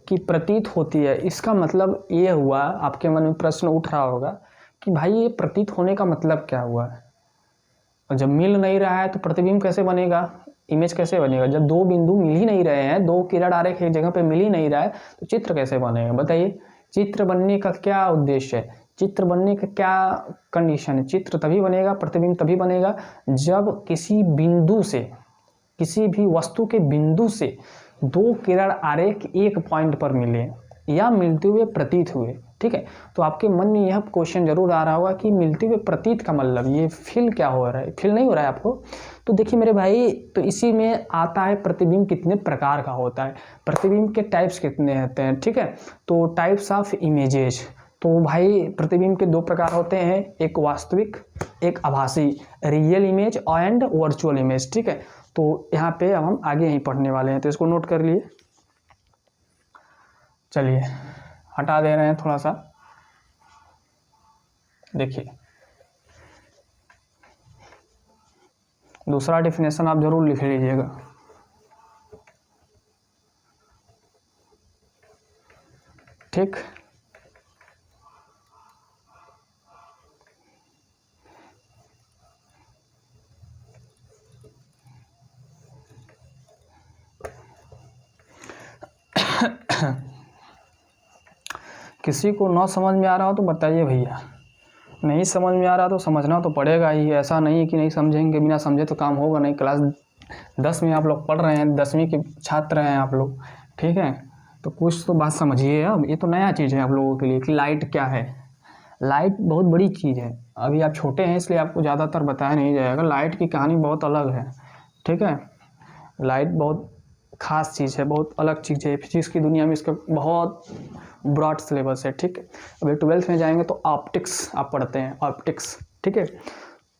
कि प्रतीत होती है। इसका मतलब ये हुआ, आपके मन में प्रश्न उठ रहा होगा कि भाई ये प्रतीत होने का मतलब क्या हुआ है। और जब मिल नहीं रहा है तो प्रतिबिंब कैसे बनेगा, इमेज कैसे बनेगा। जब दो बिंदु मिल ही नहीं रहे हैं, दो किरण आरेख एक जगह पे मिल ही नहीं रहा है, तो चित्र कैसे बनेगा बताइए। चित्र बनने का क्या उद्देश्य है, चित्र बनने का क्या कंडीशन है। चित्र तभी बनेगा, प्रतिबिंब तभी बनेगा जब किसी बिंदु से, किसी भी वस्तु के बिंदु से दो किरण आरेख एक पॉइंट पर मिले या मिलते हुए प्रतीत हुए। ठीक है, तो आपके मन में यह क्वेश्चन जरूर आ रहा होगा कि मिलते हुए प्रतीत का मतलब ये फील क्या हो रहा है, फील नहीं हो रहा है आपको। तो देखिए मेरे भाई, तो इसी में आता है प्रतिबिंब कितने प्रकार का होता है, प्रतिबिंब के टाइप्स कितने होते हैं। ठीक है, तो टाइप्स ऑफ इमेजेज, तो भाई प्रतिबिंब के दो प्रकार होते हैं, एक वास्तविक, एक आभासी, real image and virtual image. ठीक है, तो यहाँ पे अब हम आगे यहीं पढ़ने वाले हैं, तो इसको नोट कर लिए। चलिए हटा दे रहे हैं थोड़ा सा। देखिए दूसरा डेफिनेशन आप जरूर लिख लीजिएगा। ठीक, किसी को ना समझ में आ रहा हो तो बताइए भैया, नहीं समझ में आ रहा तो समझना तो पड़ेगा ही। ऐसा नहीं कि नहीं समझेंगे, बिना समझे तो काम होगा नहीं। क्लास 10 में आप लोग पढ़ रहे हैं, 10वीं के छात्र हैं आप लोग। ठीक है, तो कुछ तो बात समझिए। अब ये तो नया चीज़ है आप लोगों के लिए कि लाइट क्या है। लाइट बहुत बड़ी चीज़ है, अभी आप छोटे हैं इसलिए आपको ज़्यादातर बताया नहीं जाएगा। लाइट की कहानी बहुत अलग है। ठीक है, लाइट बहुत खास चीज़ है, बहुत अलग चीज़ है। फिजिक्स की दुनिया में इसका बहुत ब्रॉड सिलेबस है। ठीक है, अभी 12th में जाएंगे तो ऑप्टिक्स आप पढ़ते हैं, ऑप्टिक्स। ठीक है,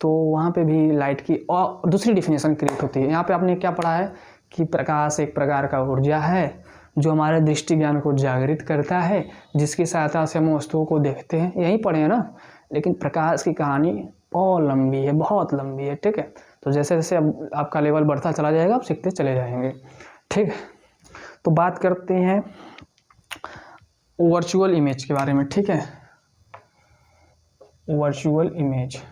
तो वहाँ पे भी लाइट की और दूसरी डिफिनेशन क्रिएट होती है। यहाँ पे आपने क्या पढ़ा है कि प्रकाश एक प्रकार का ऊर्जा है जो हमारे दृष्टि ज्ञान को जागृत करता है, जिसकी सहायता से हम वस्तुओं को देखते हैं। यही पढ़े हैं ना। लेकिन प्रकाश की कहानी बहुत लंबी है, बहुत लंबी है। ठीक है, तो जैसे जैसे अब आपका लेवल बढ़ता चला जाएगा, आप सीखते चले जाएंगे। ठीक है, तो बात करते हैं वर्चुअल इमेज के बारे में। ठीक है, वर्चुअल इमेज,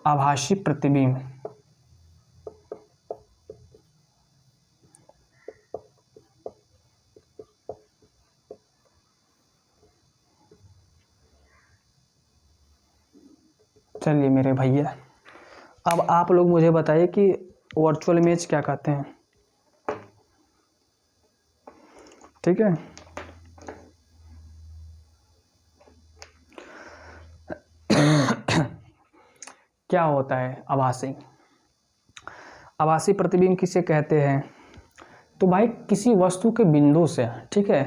आभासी प्रतिबिंब। चलिए मेरे भैया, अब आप लोग मुझे बताइए कि वर्चुअल इमेज क्या कहते हैं। ठीक है, क्या होता है आभासी, आभासी प्रतिबिंब किसे कहते हैं। तो भाई किसी वस्तु के बिंदु से, ठीक है,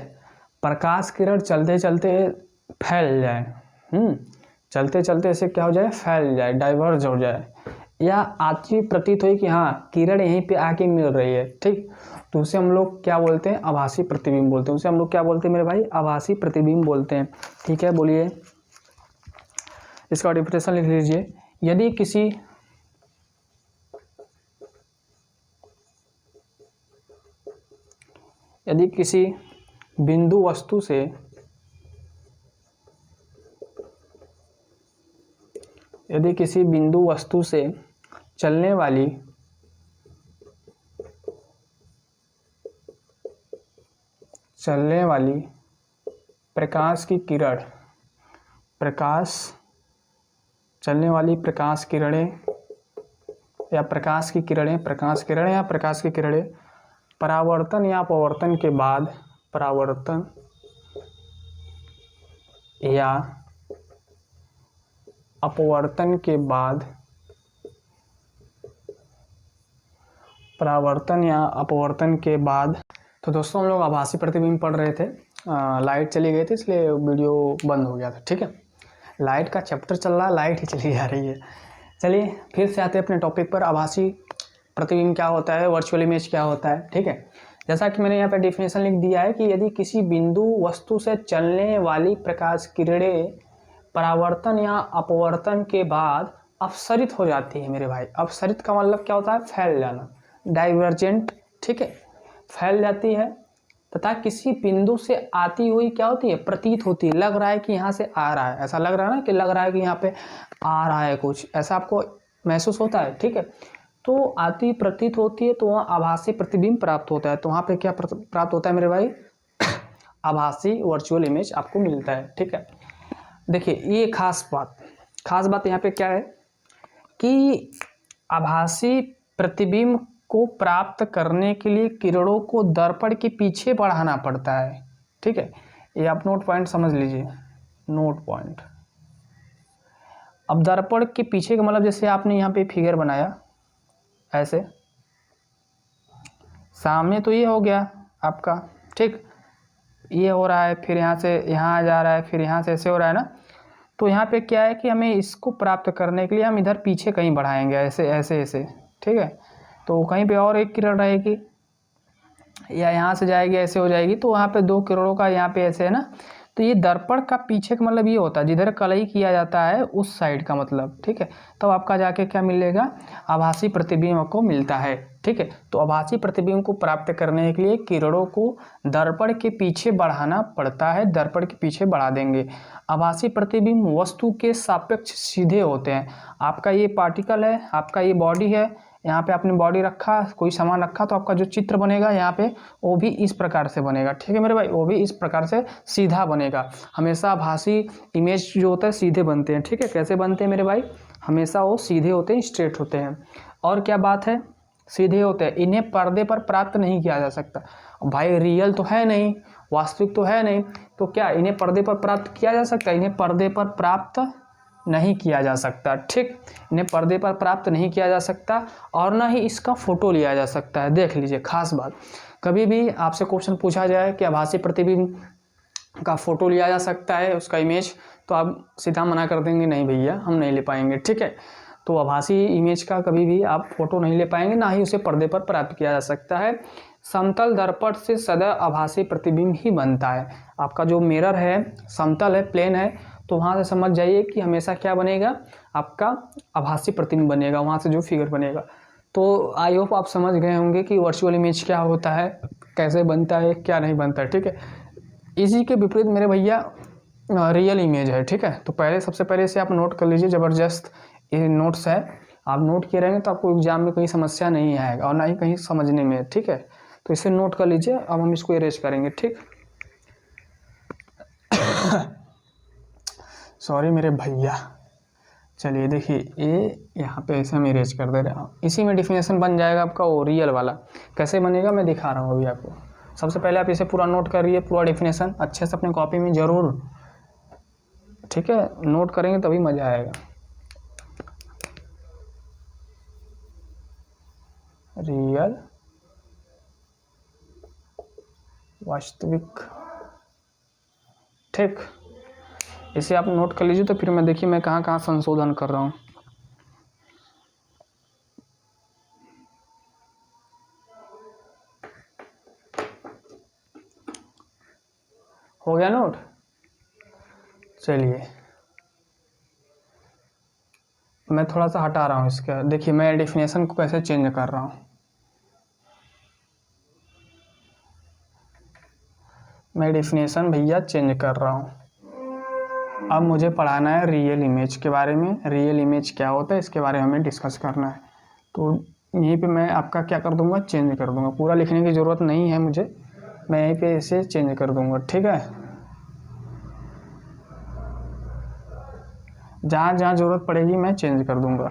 प्रकाश किरण चलते चलते फैल जाए, चलते चलते ऐसे क्या हो जाए, फैल जाए, डाइवर्ज हो जाए, या आती प्रतीत हुई कि हाँ किरण यहीं पे आके मिल रही है। ठीक, तो उसे हम लोग क्या बोलते हैं, आभासी प्रतिबिंब बोलते हैं। उसे हम लोग क्या बोलते हैं मेरे भाई, आभासी प्रतिबिंब बोलते हैं। ठीक है, बोलिए इसका डेफिनेशन लिख लीजिए। यदि किसी बिंदु वस्तु से चलने वाली प्रकाश की किरण, चलने वाली प्रकाश किरणें या प्रकाश की किरणें परावर्तन या अपवर्तन के बाद, परावर्तन या अपवर्तन के बाद, तो दोस्तों हम लोग आभासी प्रतिबिंब पढ़ रहे थे। लाइट चली गई थी इसलिए वीडियो बंद हो गया था। ठीक है, लाइट का चैप्टर चल रहा है, लाइट ही चली जा रही है। चलिए फिर से आते हैं अपने टॉपिक पर, आभासी प्रतिबिंब क्या होता है, वर्चुअल इमेज क्या होता है। ठीक है, जैसा कि मैंने यहाँ पे डिफिनेशन लिख दिया है कि यदि किसी बिंदु वस्तु से चलने वाली प्रकाश किरणें परावर्तन या अपवर्तन के बाद अपसरित हो जाती है मेरे भाई। अपसरित का मतलब क्या होता है, फैल जाना, डाइवर्जेंट। ठीक है, फैल जाती है तथा किसी बिंदु से आती हुई क्या होती है, प्रतीत होती है। लग रहा है कि यहाँ से आ रहा है, ऐसा लग रहा है ना कि लग रहा है कि यहाँ पे आ रहा है कुछ, ऐसा आपको महसूस होता है। ठीक है, तो आती प्रतीत होती है तो वहाँ आभासी प्रतिबिंब प्राप्त होता है। तो वहाँ पे क्या प्राप्त होता है मेरे भाई, आभासी वर्चुअल इमेज आपको मिलता है। ठीक है, देखिए ये खास बात यहाँ पे क्या है कि आभासी प्रतिबिंब को प्राप्त करने के लिए किरणों को दर्पण के पीछे बढ़ाना पड़ता है। ठीक है, ये आप नोट पॉइंट समझ लीजिए, नोट पॉइंट। अब दर्पण के पीछे का मतलब जैसे आपने यहाँ पे फिगर बनाया ऐसे, सामने तो ये हो गया आपका, ठीक, ये हो रहा है, फिर यहाँ से यहाँ जा रहा है, फिर यहाँ से ऐसे हो रहा है ना। तो यहाँ पे क्या है कि हमें इसको प्राप्त करने के लिए हम इधर पीछे कहीं बढ़ाएंगे, ऐसे ऐसे ऐसे। ठीक है, तो कहीं पे और एक किरण रहेगी या यहाँ से जाएगी, ऐसे हो जाएगी, तो वहाँ पे दो किरणों का यहाँ पे ऐसे है ना। तो ये दर्पण का पीछे का मतलब ये होता है जिधर कलई किया जाता है उस साइड का मतलब। ठीक है, तो आपका जाके क्या मिलेगा, आभासी प्रतिबिंब आपको मिलता है। ठीक है, तो आभासी प्रतिबिंब को प्राप्त करने के लिए किरणों को दर्पण के पीछे बढ़ाना पड़ता है, दर्पण के पीछे बढ़ा देंगे। आभासी प्रतिबिंब वस्तु के सापेक्ष सीधे होते हैं। आपका ये पार्टिकल है, आपका ये बॉडी है, यहाँ पे आपने बॉडी रखा, कोई सामान रखा, तो आपका जो चित्र बनेगा यहाँ पे वो भी इस प्रकार से बनेगा। ठीक है मेरे भाई, वो भी इस प्रकार से सीधा बनेगा। हमेशा आभासी इमेज जो होता है सीधे बनते हैं। ठीक है, कैसे बनते हैं मेरे भाई, हमेशा वो सीधे होते हैं, स्ट्रेट होते हैं। और क्या बात है, सीधे होते हैं, इन्हें पर्दे पर प्राप्त नहीं किया जा सकता। भाई रियल तो है नहीं, वास्तविक तो है नहीं, तो क्या इन्हें पर्दे पर प्राप्त किया जा सकता है, इन्हें पर्दे पर प्राप्त नहीं किया जा सकता। ठीक, इन्हें पर्दे पर प्राप्त नहीं किया जा सकता और ना ही इसका फोटो लिया जा सकता है। देख लीजिए खास बात, कभी भी आपसे क्वेश्चन पूछा जाए कि आभासी प्रतिबिंब का फोटो लिया जा सकता है, उसका इमेज, तो आप सीधा मना कर देंगे, नहीं भैया हम नहीं ले पाएंगे। ठीक है, तो आभासी इमेज का कभी भी आप फोटो नहीं ले पाएंगे, ना ही उसे पर्दे पर प्राप्त किया जा सकता है। समतल दर्पण से सदैव आभासी प्रतिबिंब ही बनता है। आपका जो मिरर है समतल है, प्लेन है, तो वहाँ से समझ जाइए कि हमेशा क्या बनेगा, आपका आभासी प्रतिबिंब बनेगा, वहाँ से जो फिगर बनेगा। तो आई होप आप समझ गए होंगे कि वर्चुअल इमेज क्या होता है, कैसे बनता है, क्या नहीं बनता है। ठीक है, इसी के विपरीत मेरे भैया रियल इमेज है। ठीक है, तो पहले सबसे पहले से आप नोट कर लीजिए, ज़बरदस्त ये नोट्स है, आप नोट किए रहेंगे तो आपको एग्जाम में कहीं समस्या नहीं आएगा और ना ही कहीं समझने में। ठीक है, तो इसे नोट कर लीजिए। अब हम इसको इरेज करेंगे। ठीक सॉरी मेरे भैया, चलिए देखिए ये यहाँ पे ऐसे हम इरेज कर दे रहे हैं। इसी में डिफिनेशन बन जाएगा आपका वो रियल वाला। कैसे बनेगा मैं दिखा रहा हूँ अभी आपको। सबसे पहले आप इसे पूरा नोट करिए, पूरा डिफिनेशन अच्छे से अपने कॉपी में ज़रूर, ठीक है, नोट करेंगे तभी मज़ा आएगा। रियल, वास्तविक, ठीक, इसे आप नोट कर लीजिए। तो फिर मैं देखिए मैं कहाँ कहाँ संशोधन कर रहा हूँ। हो गया नोट, चलिए मैं थोड़ा सा हटा रहा हूँ इसका। देखिए मैं डिफिनेशन को कैसे चेंज कर रहा हूँ। मैं डिफिनेशन भैया चेंज कर रहा हूँ। अब मुझे पढ़ाना है रियल इमेज के बारे में। रियल इमेज क्या होता है इसके बारे में हमें डिस्कस करना है। तो यहीं पे मैं आपका क्या कर दूंगा, चेंज कर दूंगा। पूरा लिखने की ज़रूरत नहीं है मुझे, मैं यहीं पे इसे चेंज कर दूंगा। ठीक है, जहाँ जहाँ ज़रूरत पड़ेगी मैं चेंज कर दूंगा।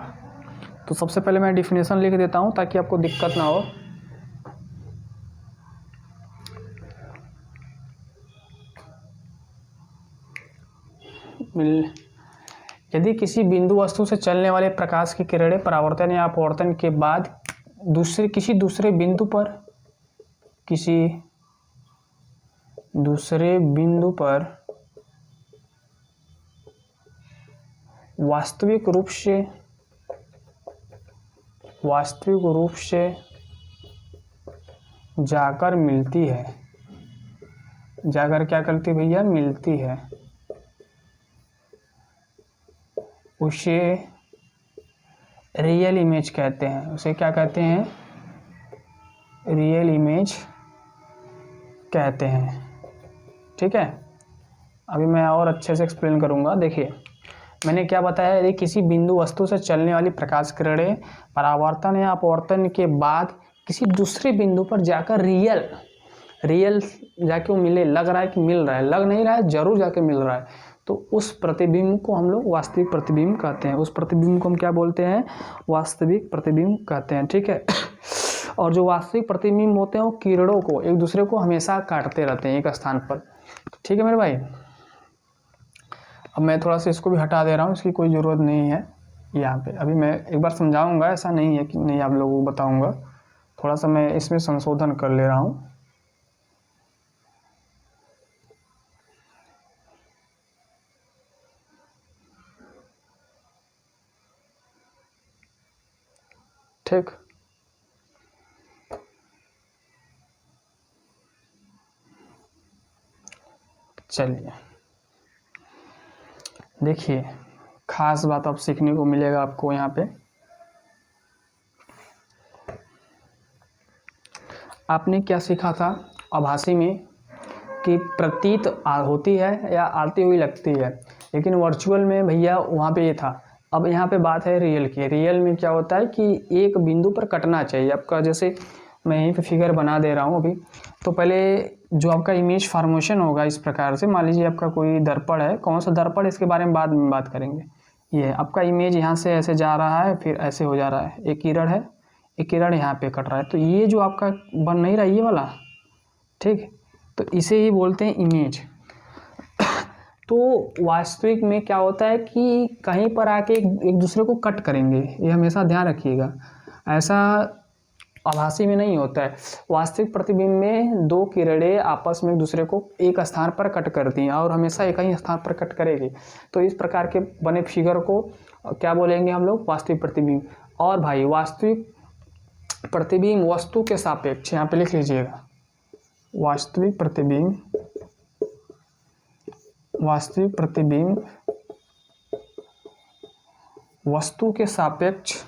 तो सबसे पहले मैं डिफिनेशन लिख देता हूँ ताकि आपको दिक्कत ना हो। यदि किसी बिंदु वस्तु से चलने वाले प्रकाश की किरणें परावर्तन या अपवर्तन के बाद किसी दूसरे बिंदु पर वास्तविक रूप से वास्तविक रूप से जाकर मिलती है, जाकर क्या करती है भैया, मिलती है, उसे रियल इमेज कहते हैं। उसे क्या कहते हैं, रियल इमेज कहते हैं। ठीक है, अभी मैं और अच्छे से एक्सप्लेन करूंगा। देखिए मैंने क्या बताया, यदि किसी बिंदु वस्तु से चलने वाली प्रकाश किरणें परावर्तन या अपवर्तन के बाद किसी दूसरे बिंदु पर जाकर रियल जाके वो मिले, लग रहा है कि मिल रहा है, लग नहीं रहा है, जरूर जाके मिल रहा है, तो उस प्रतिबिंब को हम लोग वास्तविक प्रतिबिंब कहते हैं। उस प्रतिबिंब को हम क्या बोलते हैं, वास्तविक प्रतिबिंब कहते हैं। ठीक है, और जो वास्तविक प्रतिबिंब होते हैं वो किरणों को एक दूसरे को हमेशा काटते रहते हैं एक स्थान पर। ठीक है मेरे भाई, अब मैं थोड़ा सा इसको भी हटा दे रहा हूँ, इसकी कोई ज़रूरत नहीं है यहाँ पे। अभी मैं एक बार समझाऊंगा, ऐसा नहीं है कि नहीं आप लोगों को बताऊंगा, थोड़ा सा मैं इसमें संशोधन कर ले रहा हूँ। ठीक, चलिए देखिए, खास बात अब सीखने को मिलेगा आपको यहाँ पे। आपने क्या सीखा था आभासी में कि प्रतीत होती है या आती हुई लगती है, लेकिन वर्चुअल में भैया वहाँ पे ये था। अब यहाँ पे बात है रियल की। रियल में क्या होता है कि एक बिंदु पर कटना चाहिए आपका, जैसे मैं यहीं पे फिगर बना दे रहा हूँ अभी। तो पहले जो आपका इमेज फॉर्मेशन होगा इस प्रकार से, मान लीजिए आपका कोई दर्पण है, कौन सा दर्पण, इसके बारे में बाद में बात करेंगे। ये आपका इमेज यहाँ से ऐसे जा रहा है, फिर ऐसे हो जा रहा है, एक किरण है, एक किरण यहाँ पे कट रहा है, तो ये जो आपका बन नहीं रहा ये वाला, ठीक, तो इसे ही बोलते हैं इमेज। तो वास्तविक में क्या होता है कि कहीं पर आके एक दूसरे को कट करेंगे, ये हमेशा ध्यान रखिएगा। ऐसा आभासी में नहीं होता है। वास्तविक प्रतिबिंब में दो किरणें आपस में एक दूसरे को एक स्थान पर कट करती हैं और हमेशा एक ही स्थान पर कट करेगी। तो इस प्रकार के बने फिगर को क्या बोलेंगे हम लोग, वास्तविक प्रतिबिंब। और भाई वास्तविक प्रतिबिंब वस्तु के सापेक्ष, यहाँ पे लिख लीजिएगा, वास्तविक प्रतिबिंब, वास्तविक प्रतिबिंब वस्तु के सापेक्ष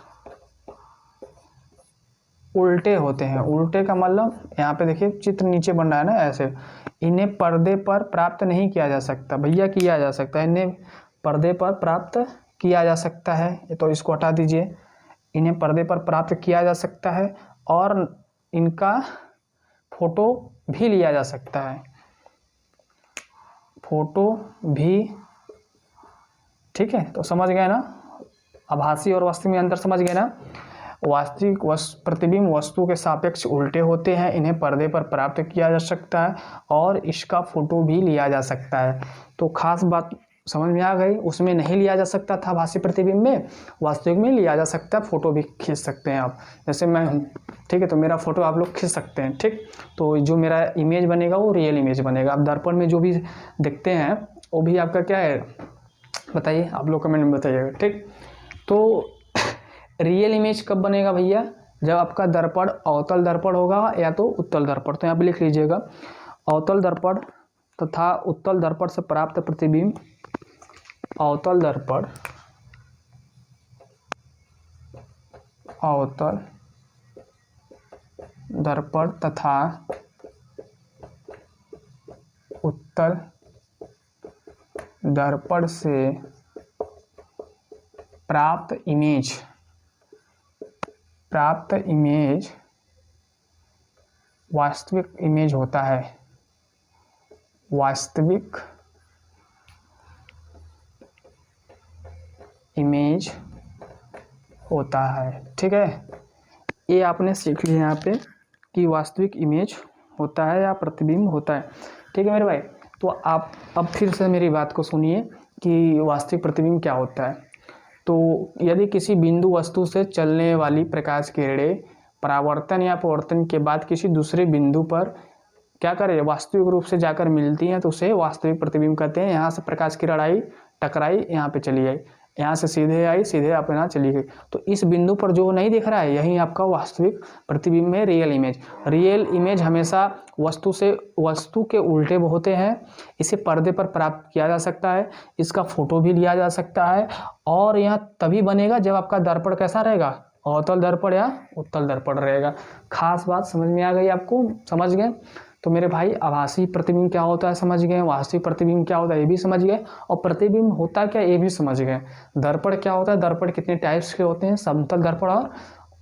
उल्टे होते हैं। उल्टे का मतलब यहाँ पे देखिए चित्र नीचे बन रहा है ना ऐसे, इन्हें पर्दे पर प्राप्त नहीं किया जा सकता भैया, किया जा सकता है, इन्हें पर्दे पर प्राप्त किया जा सकता है, तो इसको हटा दीजिए, इन्हें पर्दे पर प्राप्त किया जा सकता है और इनका फोटो भी लिया जा सकता है, फोटो भी। ठीक है, तो समझ गए ना, आभासी और वास्तविक में अंतर समझ गए ना। वास्तविक प्रतिबिंब वस्तु के सापेक्ष उल्टे होते हैं, इन्हें पर्दे पर प्राप्त किया जा सकता है और इसका फोटो भी लिया जा सकता है। तो खास बात समझ में आ गई, उसमें नहीं लिया जा सकता था आभासी प्रतिबिंब में, वास्तविक में लिया जा सकता है, फोटो भी खींच सकते हैं आप, जैसे मैं हूँ, ठीक है, तो मेरा फोटो आप लोग खींच सकते हैं। ठीक, तो जो मेरा इमेज बनेगा वो रियल इमेज बनेगा। आप दर्पण में जो भी देखते हैं वो भी आपका क्या है बताइए, आप लोग कमेंट में बताइएगा। ठीक, तो रियल इमेज कब बनेगा भैया, जब आपका दर्पण अवतल दर्पण होगा या तो उत्तल दर्पण। तो यहाँ पे लिख लीजिएगा, अवतल दर्पण तथा उत्तल दर्पण से प्राप्त प्रतिबिंब, अवतल दर्पण, अवतल दर्पण तथा उत्तल दर्पण से प्राप्त इमेज वास्तविक इमेज होता है, वास्तविक इमेज होता है। ठीक है, ये आपने सीख लिया यहाँ पे कि वास्तविक इमेज होता है या प्रतिबिंब होता है। ठीक है मेरे भाई, तो आप अब फिर से मेरी बात को सुनिए कि वास्तविक प्रतिबिंब क्या होता है। तो यदि किसी बिंदु वस्तु से चलने वाली प्रकाश किरणें परावर्तन या अपवर्तन के बाद किसी दूसरे बिंदु पर क्या करे, वास्तविक रूप से जाकर मिलती हैं, तो उसे वास्तविक प्रतिबिंब कहते हैं। यहाँ से प्रकाश किरण आई, टकराई, यहाँ पे चली आई, यहाँ से सीधे आई, सीधे अपना चली गई। तो इस बिंदु पर जो नहीं दिख रहा है यही आपका वास्तविक प्रतिबिंब है, रियल इमेज। रियल इमेज हमेशा वस्तु के उल्टे होते हैं। इसे पर्दे पर प्राप्त किया जा सकता है, इसका फोटो भी लिया जा सकता है, और यह तभी बनेगा जब आपका दर्पण कैसा रहेगा, अवतल दर्पण या उत्तल दर्पण रहेगा। खास बात समझ में आ गई आपको? समझ गए? तो मेरे भाई आभासी प्रतिबिंब क्या होता है समझ गए, वास्तविक प्रतिबिंब क्या होता है ये भी समझ गए, और प्रतिबिंब होता क्या ये भी समझ गए। दर्पण क्या होता है, दर्पण कितने टाइप्स के होते हैं, समतल दर्पण और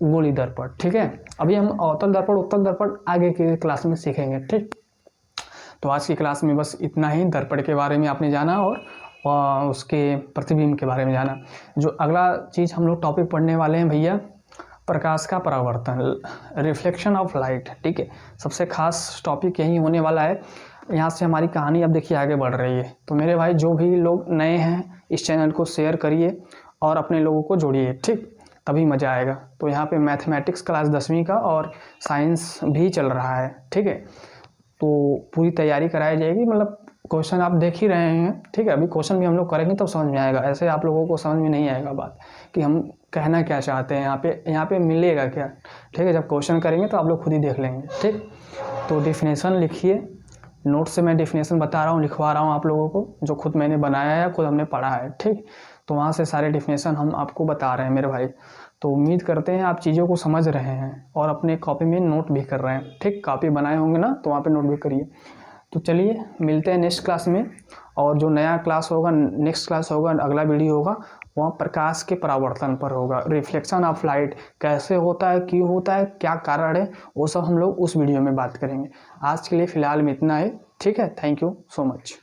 गोली दर्पण। ठीक है, अभी हम अवतल दर्पण उत्तल दर्पण आगे के क्लास में सीखेंगे। ठीक, तो आज की क्लास में बस इतना ही। दर्पण के बारे में आपने जाना और उसके प्रतिबिंब के बारे में जाना। जो अगला चीज़ हम लोग टॉपिक पढ़ने वाले हैं भैया, प्रकाश का परावर्तन, रिफ्लेक्शन ऑफ लाइट। ठीक है, सबसे खास टॉपिक यही होने वाला है। यहाँ से हमारी कहानी अब देखिए आगे बढ़ रही है। तो मेरे भाई जो भी लोग नए हैं इस चैनल को शेयर करिए और अपने लोगों को जोड़िए, ठीक, तभी मज़ा आएगा। तो यहाँ पे मैथमेटिक्स क्लास 10वीं का और साइंस भी चल रहा है। ठीक है, तो पूरी तैयारी कराई जाएगी, मतलब क्वेश्चन आप देख ही रहे हैं। ठीक है, अभी क्वेश्चन भी हम लोग करेंगे तब समझ में आएगा, ऐसे आप लोगों को समझ में नहीं आएगा बात कि हम कहना क्या चाहते हैं, यहाँ पे मिलेगा क्या। ठीक है, जब क्वेश्चन करेंगे तो आप लोग खुद ही देख लेंगे। ठीक, तो डेफिनेशन लिखिए, नोट से मैं डेफिनेशन बता रहा हूँ, लिखवा रहा हूँ आप लोगों को, जो खुद मैंने बनाया है, खुद हमने पढ़ा है। ठीक, तो वहाँ से सारे डेफिनेशन हम आपको बता रहे हैं मेरे भाई। तो उम्मीद करते हैं आप चीज़ों को समझ रहे हैं और अपने कॉपी में नोट भी कर रहे हैं। ठीक, कॉपी बनाए होंगे ना, तो वहाँ पे नोट भी करिए। तो चलिए मिलते हैं नेक्स्ट क्लास में, और जो नया क्लास होगा, नेक्स्ट क्लास होगा, अगला वीडियो होगा, वहाँ प्रकाश के परावर्तन पर होगा। रिफ्लेक्शन ऑफ लाइट कैसे होता है, क्यों होता है, क्या कारण है, वो सब हम लोग उस वीडियो में बात करेंगे। आज के लिए फ़िलहाल में इतना है। ठीक है, थैंक यू सो मच।